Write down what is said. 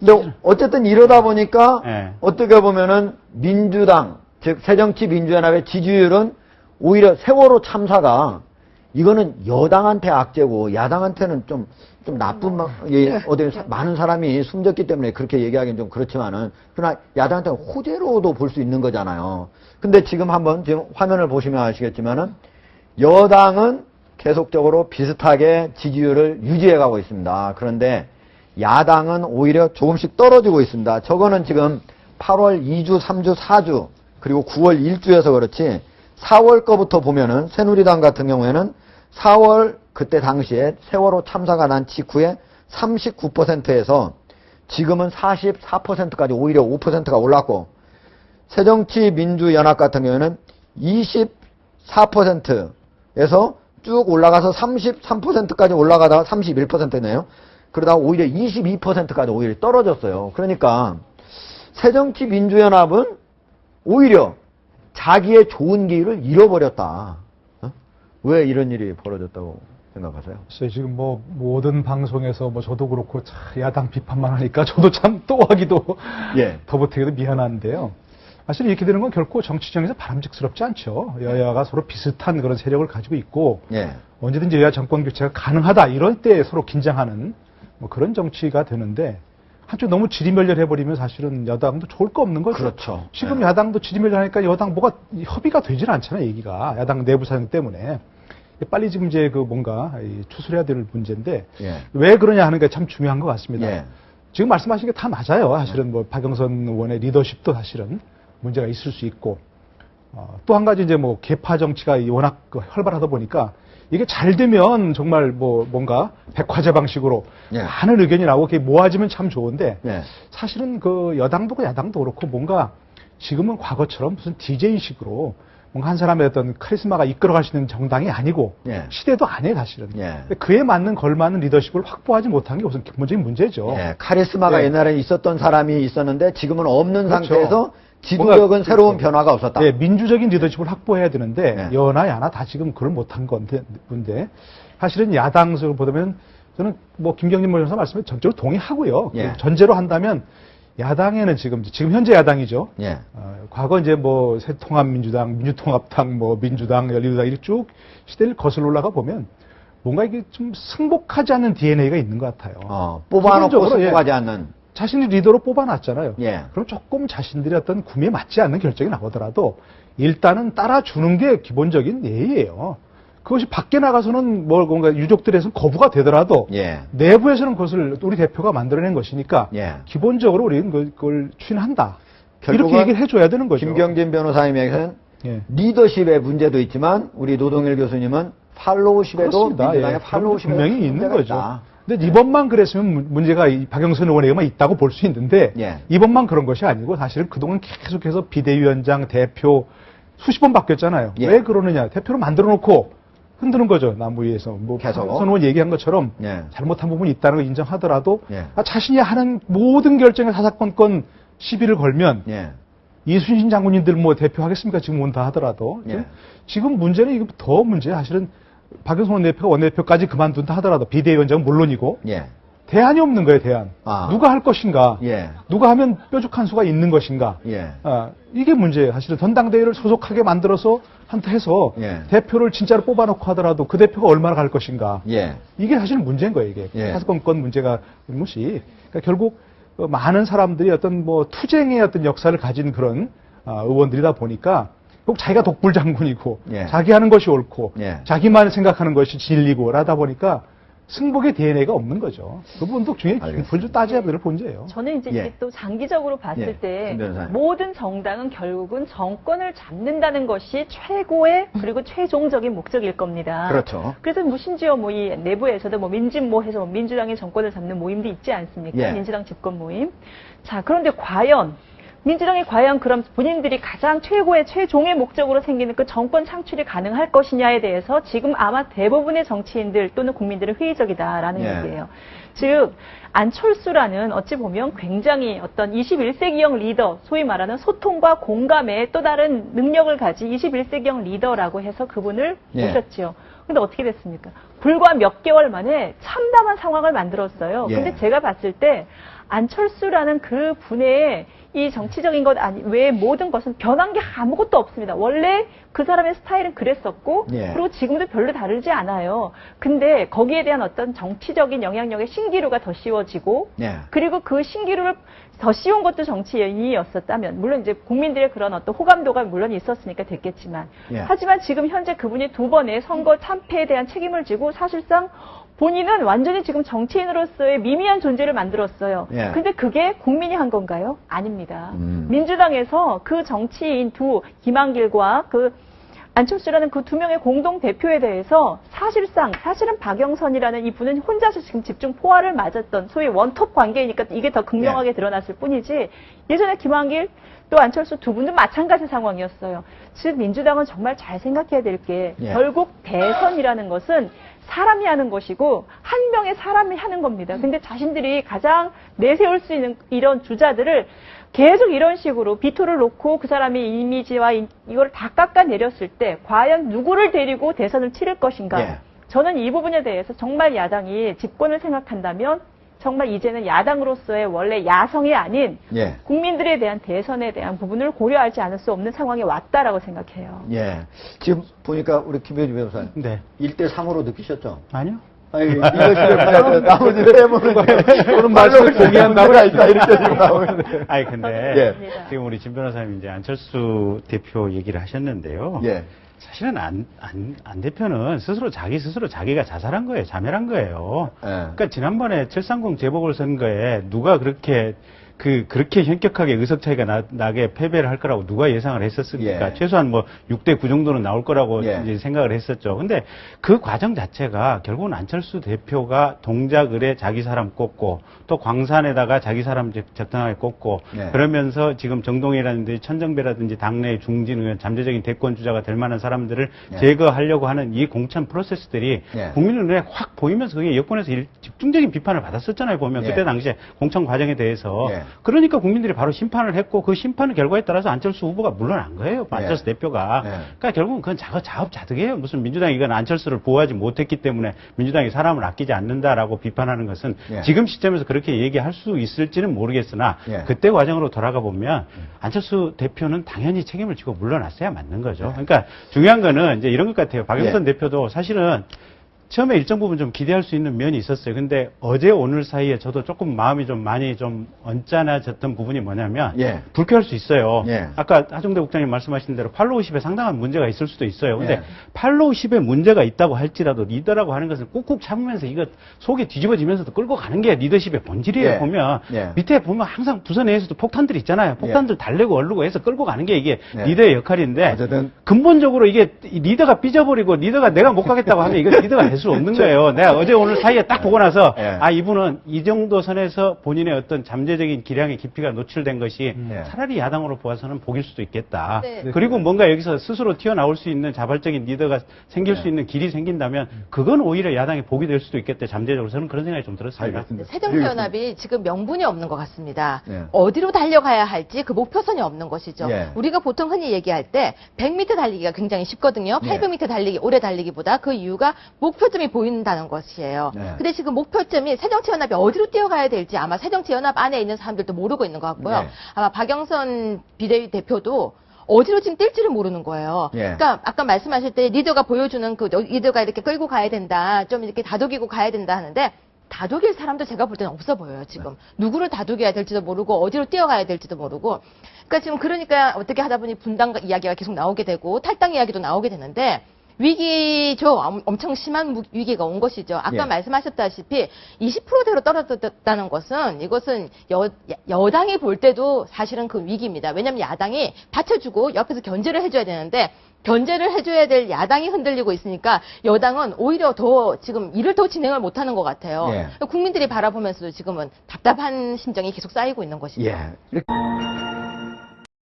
근데 어쨌든 이러다 보니까 예. 어떻게 보면은 민주당, 즉 새정치민주연합의 지지율은 오히려 세월호 참사가 이거는 여당한테 악재고 야당한테는 좀 나쁜 어디 많은 사람이 숨졌기 때문에 그렇게 얘기하기는 좀 그렇지만은 그러나 야당한테는 호재로도 볼 수 있는 거잖아요. 근데 지금 한번 지금 화면을 보시면 아시겠지만은 여당은 계속적으로 비슷하게 지지율을 유지해 가고 있습니다. 그런데 야당은 오히려 조금씩 떨어지고 있습니다. 저거는 지금 8월 2주, 3주, 4주 그리고 9월 1주에서 그렇지 4월 거부터 보면은 새누리당 같은 경우에는 4월 그때 당시에 세월호 참사가 난 직후에 39%에서 지금은 44%까지 오히려 5%가 올랐고 새정치민주연합 같은 경우에는 24%에서 쭉 올라가서 33%까지 올라가다가 31%네요. 그러다가 오히려 22%까지 오히려 떨어졌어요. 그러니까 새정치민주연합은 오히려 자기의 좋은 기회를 잃어버렸다. 왜 이런 일이 벌어졌다고 생각하세요? 글쎄요, 지금 뭐 모든 방송에서 뭐 저도 그렇고 야당 비판만 하니까 저도 참 또 하기도 더 못하기도 미안한데요. 사실 이렇게 되는 건 결코 정치적에서 바람직스럽지 않죠. 여야가 서로 비슷한 그런 세력을 가지고 있고 언제든지 여야 정권 교체가 가능하다 이럴 때 서로 긴장하는 뭐 그런 정치가 되는데 한쪽 너무 지리멸렬해버리면 사실은 여당도 좋을 거 없는 거죠. 그렇죠. 지금 야당도 지리멸렬하니까 여당 뭐가 협의가 되질 않잖아요, 얘기가. 야당 내부 사정 때문에. 빨리 지금 이제 그 뭔가 추스려야 될 문제인데 왜 그러냐 하는 게 참 중요한 것 같습니다. 지금 말씀하신 게 다 맞아요. 사실은 뭐 박영선 의원의 리더십도 사실은 문제가 있을 수 있고 또 한 가지 이제 뭐 계파 정치가 워낙 활발하다 보니까 이게 잘 되면 정말 뭐 뭔가 백화제 방식으로 많은 의견이 나오고 그게 모아지면 참 좋은데 사실은 그 여당도 야당도 그렇고 뭔가 지금은 과거처럼 무슨 DJ식으로 뭔가 한 사람의 어떤 카리스마가 이끌어갈 수 있는 정당이 아니고 시대도 아니에요 사실은. 그에 맞는 걸맞는 리더십을 확보하지 못한 게 우선 기본적인 문제죠. 카리스마가 옛날에 있었던 사람이 있었는데 지금은 없는 상태에서 지도력은 새로운 변화가 없었다. 민주적인 리더십을 확보해야 되는데 여나 야나 다 지금 그걸 못한 건데 사실은 야당을 보면 저는 뭐 김경진 변호사 말씀에 전적으로 동의하고요. 전제로 한다면 야당에는 지금 현재 야당이죠. 과거 이제 뭐 새통합민주당, 민주통합당, 뭐 민주당, 열린우당 이렇게 쭉 시대를 거슬러 올라가 보면 뭔가 이게 좀 승복하지 않는 DNA가 있는 것 같아요. 뽑아놓고 승복하지 않는. 자신이 리더로 뽑아놨잖아요. 그럼 조금 자신들의 어떤 구미에 맞지 않는 결정이 나오더라도 일단은 따라주는 게 기본적인 예의예요. 그것이 밖에 나가서는 뭔가 유족들에서는 거부가 되더라도 내부에서는 그것을 우리 대표가 만들어낸 것이니까 기본적으로 우리는 그걸 추진한다. 이렇게 얘기를 해줘야 되는 거죠. 김경진 변호사님에게는 리더십의 문제도 있지만 우리 노동일 교수님은 팔로우십에도 민주당의 팔로우십에 분명히 있는 거죠. 근데 이번만 그랬으면 문제가 박영선 의원에게만 있다고 볼 수 있는데 이번만 그런 것이 아니고 사실은 그동안 계속해서 비대위원장, 대표 수십 번 바뀌었잖아요. 왜 그러느냐. 대표를 만들어 놓고 흔드는 거죠. 나무 위에서. 뭐 박영선 의원 얘기한 것처럼 잘못한 부분이 있다는 걸 인정하더라도 자신이 하는 모든 결정에 사사건건 시비를 걸면 이순신 장군님들 뭐 대표하겠습니까? 지금 온다 하더라도. 지금 문제는 이거 더 문제야. 사실은 박영선 원내대표가 원내대표까지 그만둔다 하더라도 비대위원장은 물론이고 대안이 없는 거예요. 대안. 누가 할 것인가. 누가 하면 뾰족한 수가 있는 것인가. 이게 문제예요. 사실은 전당대회를 소속하게 만들어서 한테 해서 대표를 진짜로 뽑아놓고 하더라도 그 대표가 얼마나 갈 것인가. 이게 사실은 문제인 거예요. 이게 사건건 문제가 무시. 그러니까 결국 많은 사람들이 어떤 뭐 투쟁의 어떤 역사를 가진 그런 의원들이다 보니까 꼭 자기가 독불장군이고 자기 하는 것이 옳고 자기만 생각하는 것이 진리고 라다 보니까 승복의 DNA가 없는 거죠. 그 부분도 중요히 본질 따져야 될 문제예요. 저는 이제 이게 또 장기적으로 봤을 때 모든 정당은 결국은 정권을 잡는다는 것이 최고의 그리고 최종적인 목적일 겁니다. 그렇죠. 그래서 뭐 심지어 뭐 이 내부에서도 뭐 민진모 해서 민주당의 정권을 잡는 모임도 있지 않습니까? 민주당 집권 모임. 자, 그런데 과연 민주당이 과연 그럼 본인들이 가장 최고의 최종의 목적으로 생기는 그 정권 창출이 가능할 것이냐에 대해서 지금 아마 대부분의 정치인들 또는 국민들은 회의적이다라는 얘기예요. 즉 안철수라는 어찌 보면 굉장히 어떤 21세기형 리더, 소위 말하는 소통과 공감의 또 다른 능력을 가진 21세기형 리더라고 해서 그분을 모셨지요. 근데 어떻게 됐습니까? 불과 몇 개월 만에 참담한 상황을 만들었어요. 근데 제가 봤을 때 안철수라는 그 분의 이 정치적인 것 외에 모든 것은 변한 게 아무것도 없습니다. 원래 그 사람의 스타일은 그랬었고 예. 그리고 지금도 별로 다르지 않아요. 근데 거기에 대한 어떤 정치적인 영향력의 신기루가 더 씌워지고 예. 그리고 그 신기루를 더 씌운 것도 정치인이었었다면 물론 이제 국민들의 그런 어떤 호감도가 물론 있었으니까 됐겠지만 예. 하지만 지금 현재 그분이 두 번의 선거 참패에 대한 책임을 지고 사실상 본인은 완전히 지금 정치인으로서의 미미한 존재를 만들었어요. 예. 근데 그게 국민이 한 건가요? 아닙니다. 민주당에서 그 정치인 김한길과 그 안철수라는 그 두 명의 공동 대표에 대해서 사실은 박영선이라는 이분은 혼자서 지금 집중 포화를 맞았던 소위 원톱 관계이니까 이게 더 극명하게 드러났을 뿐이지 예전에 김한길 또 안철수 두 분도 마찬가지 상황이었어요. 즉 민주당은 정말 잘 생각해야 될 게 결국 대선이라는 것은 사람이 하는 것이고 한 명의 사람이 하는 겁니다. 근데 자신들이 가장 내세울 수 있는 이런 주자들을 계속 이런 식으로 비토를 놓고 그 사람의 이미지와 이걸 다 깎아내렸을 때 과연 누구를 데리고 대선을 치를 것인가. 예. 저는 이 부분에 대해서 정말 야당이 집권을 생각한다면 정말 이제는 야당으로서의 원래 야성이 아닌 예. 국민들에 대한 대선에 대한 부분을 고려하지 않을 수 없는 상황에 왔다라고 생각해요. 예. 지금 보니까 우리 김효주 변호사님. 네. 1대3으로 느끼셨죠? 아니요. 아니, 이것이 봐야 나머지 때문에 그런 말씀을 동의한다고 가 있다, 이렇게 지금 나오면. 아니, 근데 예. 지금 우리 진 변호사님 이제 안철수 대표 얘기를 하셨는데요. 예. 사실은 안 대표는 자기가 자살한 거예요. 자멸한 거예요. 예. 그러니까 지난번에 730 재보궐선거에 누가 그렇게 현격하게 의석 차이가 나게 패배를 할 거라고 누가 예상을 했었습니까? 예. 최소한 뭐 6대9 정도는 나올 거라고 예. 이제 생각을 했었죠. 근데 그 과정 자체가 결국은 안철수 대표가 동작을에 자기 사람 꼽고 또 광산에다가 자기 사람 적당하게 꼽고 예. 그러면서 지금 정동희라든지 천정배라든지 당내 중진 의원 잠재적인 대권 주자가 될 만한 사람들을 예. 제거하려고 하는 이 공천 프로세스들이 예. 국민의 눈에 확 보이면서 그게 여권에서 집중적인 비판을 받았었잖아요. 보면 예. 그때 당시에 공천 과정에 대해서 예. 그러니까 국민들이 바로 심판을 했고 그 심판의 결과에 따라서 안철수 후보가 물러난 거예요. 안철수 대표가. 그러니까 결국은 그건 자업자득이에요. 무슨 민주당이 이건 안철수를 보호하지 못했기 때문에 민주당이 사람을 아끼지 않는다라고 비판하는 것은 지금 시점에서 그렇게 얘기할 수 있을지는 모르겠으나 그때 과정으로 돌아가 보면 안철수 대표는 당연히 책임을 지고 물러났어야 맞는 거죠. 그러니까 중요한 거는 이제 이런 것 같아요. 박영선 대표도 사실은 처음에 일정 부분 좀 기대할 수 있는 면이 있었어요. 근데 어제 오늘 사이에 저도 조금 마음이 좀 많이 좀 언짢아졌던 부분이 뭐냐면 불쾌할 수 있어요. 아까 하정대 국장님 말씀하신 대로 팔로우십에 상당한 문제가 있을 수도 있어요. 근데 팔로우십에 문제가 있다고 할지라도 리더라고 하는 것은 꾹꾹 참으면서 이거 속에 뒤집어지면서도 끌고 가는 게 리더십의 본질이에요. 보면 밑에 보면 항상 부서 내에서도 폭탄들이 있잖아요. 폭탄들 달래고 얼르고 해서 끌고 가는 게 이게 리더의 역할인데 어쨌든 근본적으로 이게 리더가 삐져버리고 리더가 내가 못 가겠다고 하면 이거 리더가 될 수 없는 거예요. 내가 어제 오늘 사이에 딱 보고 나서 이분은 이 정도 선에서 본인의 어떤 잠재적인 기량의 깊이가 노출된 것이 차라리 야당으로 보아서는 복일 수도 있겠다. 그리고 뭔가 여기서 스스로 튀어나올 수 있는 자발적인 리더가 생길 수 있는 길이 생긴다면 그건 오히려 야당의 복이 될 수도 있겠다. 잠재적으로 저는 그런 생각이 좀 들었습니다. 새정치연합이 지금 명분이 없는 것 같습니다. 어디로 달려가야 할지 그 목표선이 없는 것이죠. 우리가 보통 흔히 얘기할 때 100m 달리기가 굉장히 쉽거든요. 800m 달리기, 오래 달리기보다 그 이유가 목표점이 보인다는 것이에요. 근데 지금 목표점이 새정치연합이 어디로 뛰어가야 될지 아마 새정치연합 안에 있는 사람들도 모르고 있는 것 같고요. 아마 박영선 비대위 대표도 어디로 지금 뛸지를 모르는 거예요. 그러니까 아까 말씀하실 때 리더가 보여주는 그 리더가 이렇게 끌고 가야 된다, 좀 이렇게 다독이고 가야 된다 하는데 다독일 사람도 제가 볼 때는 없어 보여요, 지금. 누구를 다독여야 될지도 모르고, 어디로 뛰어가야 될지도 모르고. 그러니까 어떻게 하다 보니 분당 이야기가 계속 나오게 되고, 탈당 이야기도 나오게 되는데, 위기죠. 엄청 심한 위기가 온 것이죠. 아까 말씀하셨다시피 20%대로 떨어졌다는 것은 이것은 여당이 볼 때도 사실은 그 위기입니다. 왜냐하면 야당이 받쳐주고 옆에서 견제를 해줘야 되는데 견제를 해줘야 될 야당이 흔들리고 있으니까 여당은 오히려 더 지금 일을 더 진행을 못하는 것 같아요. 국민들이 바라보면서도 지금은 답답한 심정이 계속 쌓이고 있는 것이죠.